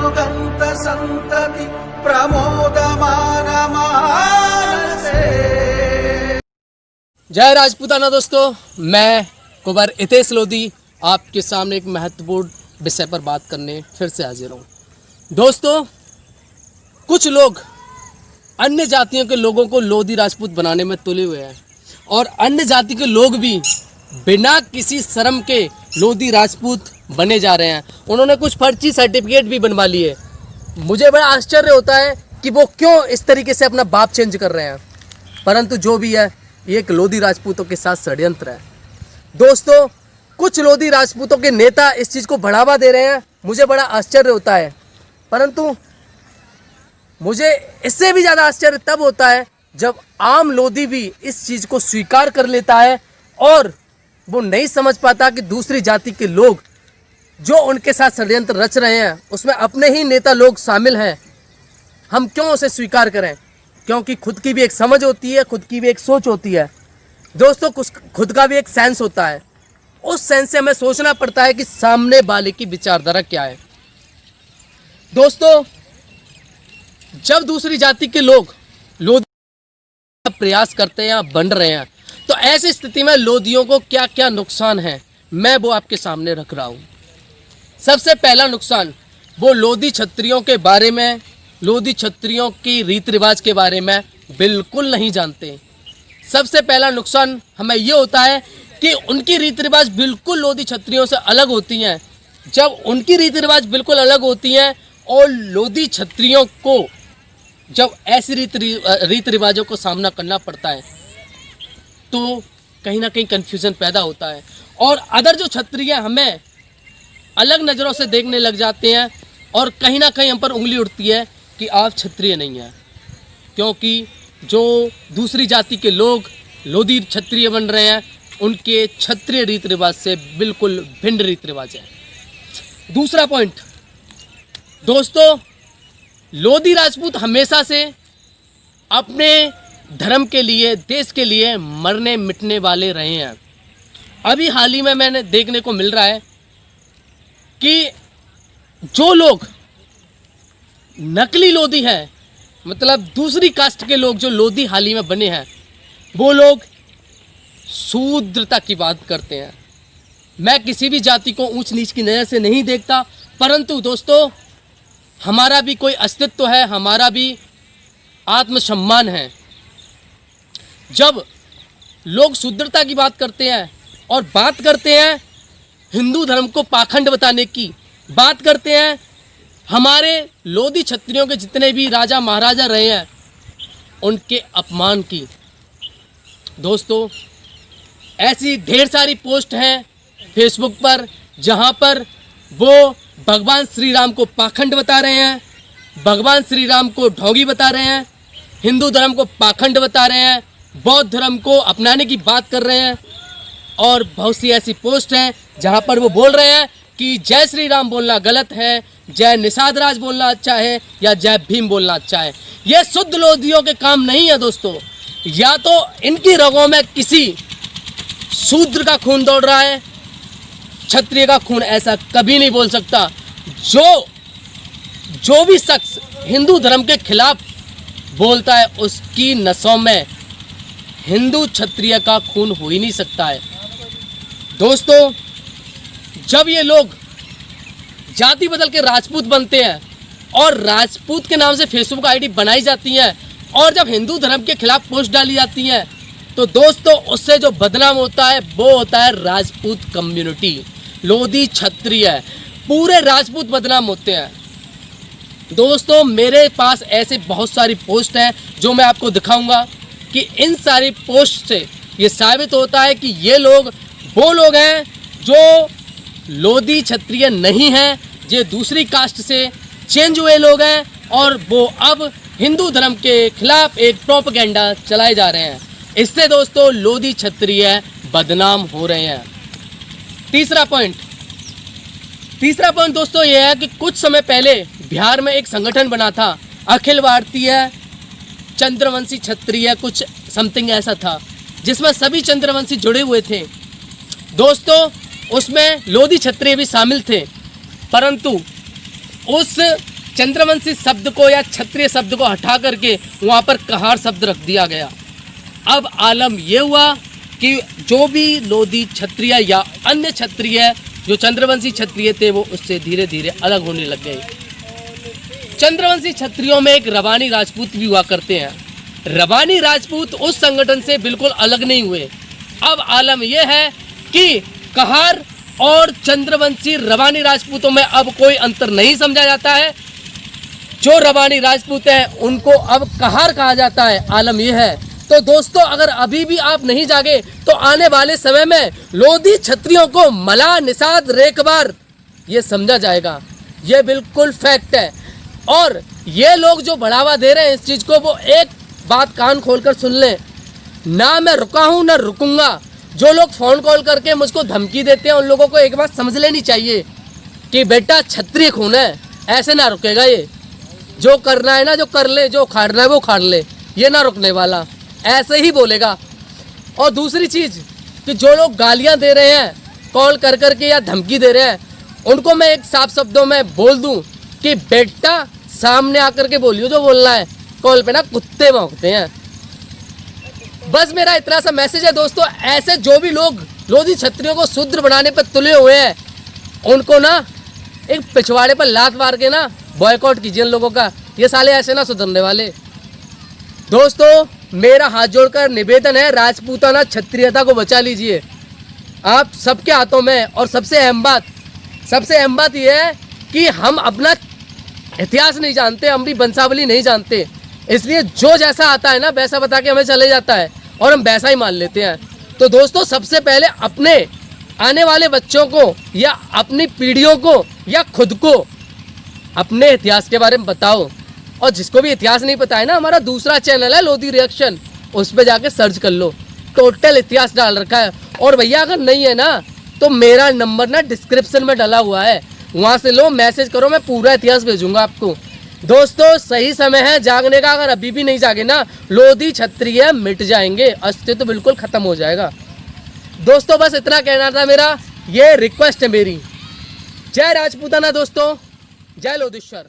युगंत संतति प्रमोदमान मानसे। जय राजपूताना दोस्तों, मैं कुंवर हितेश लोधी आपके सामने एक महत्वपूर्ण विषय पर बात करने फिर से हाजिर हूँ। दोस्तों, कुछ लोग अन्य जातियों के लोगों को लोधी राजपूत बनाने में तुले हुए हैं और अन्य जाति के लोग भी बिना किसी शर्म के लोधी राजपूत बने जा रहे हैं। उन्होंने कुछ फर्जी सर्टिफिकेट भी बनवा लिए। मुझे बड़ा आश्चर्य होता है कि वो क्यों इस तरीके से अपना बाप चेंज कर रहे हैं, परंतु जो भी है ये एक लोधी राजपूतों के साथ षड्यंत्र है। दोस्तों, कुछ लोधी राजपूतों के नेता इस चीज़ को बढ़ावा दे रहे हैं। मुझे बड़ा आश्चर्य होता है, परंतु मुझे इससे भी ज़्यादा आश्चर्य तब होता है जब आम लोधी भी इस चीज़ को स्वीकार कर लेता है और वो नहीं समझ पाता कि दूसरी जाति के लोग जो उनके साथ षड्यंत्र रच रहे हैं उसमें अपने ही नेता लोग शामिल हैं। हम क्यों उसे स्वीकार करें? क्योंकि खुद की भी एक समझ होती है, खुद की भी एक सोच होती है। दोस्तों, खुद का भी एक सेंस होता है। उस सेंस से हमें सोचना पड़ता है कि सामने वाले की विचारधारा क्या है। दोस्तों, जब दूसरी जाति के लोग लोधी का प्रयास करते हैं या बन रहे हैं, तो ऐसी स्थिति में लोधियों को क्या क्या नुकसान है, मैं वो आपके सामने रख रहा हूँ। सबसे पहला नुकसान, वो लोधी क्षत्रियों के बारे में, लोधी क्षत्रियों की रीति रिवाज के बारे में बिल्कुल नहीं जानते। सबसे पहला नुकसान हमें ये होता है कि उनकी रीति रिवाज बिल्कुल लोधी क्षत्रियों से अलग होती हैं। जब उनकी रीति रिवाज बिल्कुल अलग होती हैं और लोधी क्षत्रियों को जब ऐसी रीति रिवाजों को सामना करना पड़ता है तो कहीं ना कहीं कन्फ्यूज़न पैदा होता है और अदर जो क्षत्रिय हमें अलग नज़रों से देखने लग जाते हैं और कहीं ना कहीं हम पर उंगली उठती है कि आप क्षत्रिय नहीं हैं, क्योंकि जो दूसरी जाति के लोग लोधी क्षत्रिय बन रहे हैं उनके क्षत्रिय रीति रिवाज से बिल्कुल भिन्न रीति रिवाज है। दूसरा पॉइंट, दोस्तों, लोधी राजपूत हमेशा से अपने धर्म के लिए, देश के लिए मरने मिटने वाले रहे हैं। अभी हाल ही में मैंने देखने को मिल रहा है कि जो लोग नकली लोधी हैं, मतलब दूसरी कास्ट के लोग जो लोधी हाल ही में बने हैं, वो लोग शूद्रता की बात करते हैं। मैं किसी भी जाति को ऊंच नीच की नज़र से नहीं देखता, परंतु दोस्तों, हमारा भी कोई अस्तित्व है, हमारा भी आत्मसम्मान है। जब लोग शूद्रता की बात करते हैं और बात करते हैं हिंदू धर्म को पाखंड बताने की, बात करते हैं हमारे लोधी क्षत्रियों के जितने भी राजा महाराजा रहे हैं उनके अपमान की, दोस्तों, ऐसी ढेर सारी पोस्ट हैं फेसबुक पर जहां पर वो भगवान श्री राम को पाखंड बता रहे हैं, भगवान श्री राम को ढोंगी बता रहे हैं, हिंदू धर्म को पाखंड बता रहे हैं, बौद्ध धर्म को अपनाने की बात कर रहे हैं। और बहुत सी ऐसी पोस्ट हैं जहां पर वो बोल रहे हैं कि जय श्री राम बोलना गलत है, जय निषाद राज बोलना अच्छा है या जय भीम बोलना अच्छा है। ये शुद्ध लोधियों के काम नहीं है दोस्तों। या तो इनकी रगों में किसी शूद्र का खून दौड़ रहा है, क्षत्रिय का खून ऐसा कभी नहीं बोल सकता। जो भी शख्स हिंदू धर्म के खिलाफ बोलता है उसकी नसों में हिंदू क्षत्रिय का खून हो ही नहीं सकता है। दोस्तों, जब ये लोग जाति बदल के राजपूत बनते हैं और राजपूत के नाम से फेसबुक आईडी बनाई जाती हैं और जब हिंदू धर्म के खिलाफ पोस्ट डाली जाती हैं, तो दोस्तों उससे जो बदनाम होता है वो होता है राजपूत कम्युनिटी, लोधी क्षत्रिय, पूरे राजपूत बदनाम होते हैं। दोस्तों, मेरे पास ऐसे बहुत सारी पोस्ट हैं जो मैं आपको दिखाऊंगा कि इन सारी पोस्ट से ये साबित होता है कि ये लोग वो लोग हैं जो लोधी क्षत्रिय नहीं हैं, ये दूसरी कास्ट से चेंज हुए लोग हैं और वो अब हिंदू धर्म के खिलाफ एक प्रोपेगेंडा चलाए जा रहे हैं। इससे दोस्तों लोधी क्षत्रिय बदनाम हो रहे हैं। तीसरा पॉइंट दोस्तों ये है कि कुछ समय पहले बिहार में एक संगठन बना था, अखिल भारतीय चंद्रवंशी क्षत्रिय, कुछ समथिंग ऐसा था, जिसमें सभी चंद्रवंशी जुड़े हुए थे। दोस्तों उसमें लोधी क्षत्रिय भी शामिल थे, परंतु उस चंद्रवंशी शब्द को या क्षत्रिय शब्द को हटा करके वहाँ पर कहार शब्द रख दिया गया। अब आलम ये हुआ कि जो भी लोधी क्षत्रिय या अन्य क्षत्रिय जो चंद्रवंशी क्षत्रिय थे वो उससे धीरे धीरे अलग होने लग गए। चंद्रवंशी क्षत्रियों में एक रवानी राजपूत भी हुआ करते हैं। रवानी राजपूत उस संगठन से बिल्कुल अलग नहीं हुए। अब आलम यह है कि कहार और चंद्रवंशी रवानी राजपूतों में अब कोई अंतर नहीं समझा जाता है। जो रवानी राजपूत हैं उनको अब कहार कहा जाता है। आलम यह है। तो दोस्तों, अगर अभी भी आप नहीं जागे तो आने वाले समय में लोधी क्षत्रियों को मला, निषाद, रेखबार ये समझा जाएगा। ये बिल्कुल फैक्ट है। और ये लोग जो बढ़ावा दे रहे हैं इस चीज़ को, वो एक बात कान खोलकर सुन लें, ना मैं रुका हूँ ना रुकूंगा। जो लोग फ़ोन कॉल करके मुझको धमकी देते हैं उन लोगों को एक बात समझ लेनी चाहिए कि बेटा क्षत्रिय खून है, ऐसे ना रुकेगा ये। जो करना है ना जो कर ले, जो उखाड़ना है वो उखाड़ ले, ये ना रुकने वाला, ऐसे ही बोलेगा। और दूसरी चीज़ कि जो लोग गालियां दे रहे हैं कॉल कर कर के या धमकी दे रहे हैं, उनको मैं एक साफ शब्दों में बोल दूं कि बेटा सामने आकर के बोलियो जो बोलना है, कॉल पे ना कुत्ते भौंकते हैं। बस मेरा इतना सा मैसेज है दोस्तों। ऐसे जो भी लोग लोधी क्षत्रियों को शूद्र बनाने पर तुले हुए हैं उनको ना एक पिछवाड़े पर लात मार के ना बॉयकॉट कीजिए उन लोगों का। ये साले ऐसे ना सुधरने वाले। दोस्तों, मेरा हाथ जोड़कर निवेदन है, राजपूताना क्षत्रियता को बचा लीजिए। आप सबके हाथों में। और सबसे अहम बात यह है कि हम अपना इतिहास नहीं जानते, हम भी वंशावली नहीं जानते, इसलिए जो जैसा आता है ना वैसा बता के हमें चले जाता है और हम वैसा ही मान लेते हैं। तो दोस्तों, सबसे पहले अपने आने वाले बच्चों को या अपनी पीढ़ियों को या खुद को अपने इतिहास के बारे में बताओ। और जिसको भी इतिहास नहीं पता है ना, हमारा दूसरा चैनल है लोधी रिएक्शन, उस पर जाके सर्च कर लो, टोटल इतिहास डाल रखा है। और भैया अगर नहीं है ना तो मेरा नंबर ना डिस्क्रिप्शन में डला हुआ है, वहाँ से लो, मैसेज करो, मैं पूरा इतिहास भेजूंगा आपको। दोस्तों, सही समय है जागने का। अगर अभी भी नहीं जागे ना, लोधी क्षत्रिय मिट जाएंगे, अस्तित्व तो बिल्कुल खत्म हो जाएगा। दोस्तों, बस इतना कहना था मेरा, ये रिक्वेस्ट है मेरी। जय राजपूताना दोस्तों, जय लोधेश्वर।